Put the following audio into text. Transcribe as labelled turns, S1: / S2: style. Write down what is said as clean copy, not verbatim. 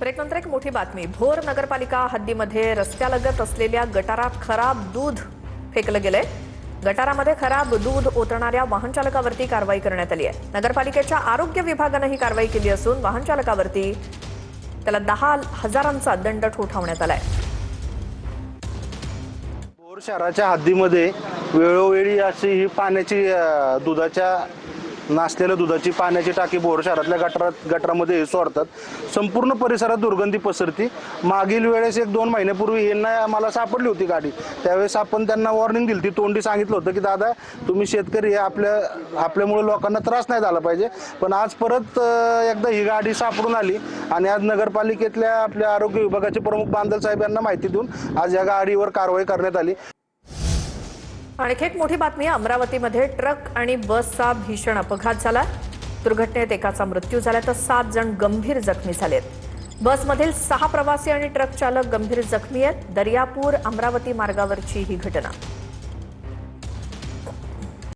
S1: ब्रेकनंतर एक मोठी बातमी। भोर नगरपालिका हद्दीमध्ये रस्त्यालगत असलेल्या गटारात खराब दूध फेकलं गेलंय। गटारामध्ये खराब दूध ओतणाऱ्या वाहन चालकावरती कारवाई करण्यात आली आहे। नगरपालिकेच्या आरोग्य विभागाने ही कारवाई केली असून वाहन चालकावरती त्याला 10,000चा दंड ठोठावण्यात आलाय।
S2: भोर शहराच्या हद्दीमध्ये वेळोवेळी अशी ही पाण्याची दुधाच्या नासलेल्या दुधाची पाण्याची टाकी भोर शहरातल्या गटारामध्ये सोडतात। संपूर्ण परिसरात दुर्गंधी पसरती। मागील वेळेस 1-2 महिन्यापूर्वी यांना मला सापडली होती गाडी। त्यावेळेस आपण त्यांना वॉर्निंग दिली, ती तोंडी सांगितलं होतं की दादा तुम्ही शेतकरी आपल्यामुळे लोकांना त्रास नाही झाला पाहिजे। पण आज परत एकदा ही गाडी सापडून आली आणि आज नगरपालिकेतल्या आपल्या आरोग्य विभागाचे प्रमुख बांदल साहेब यांना माहिती देऊन आज या गाडीवर कारवाई करण्यात आली।
S1: आणखी एक मोठी बातमी। अमरावतीमध्ये ट्रक आणि बसचा भीषण अपघात झाला। दुर्घटनेत एकाचा मृत्यू झाला तर 7 जण गंभीर जखमी झालेत। बसमधील 6 प्रवासी आणि ट्रक चालक गंभीर जखमी आहेत। दर्यापूर अमरावती मार्गावरची ही घटना।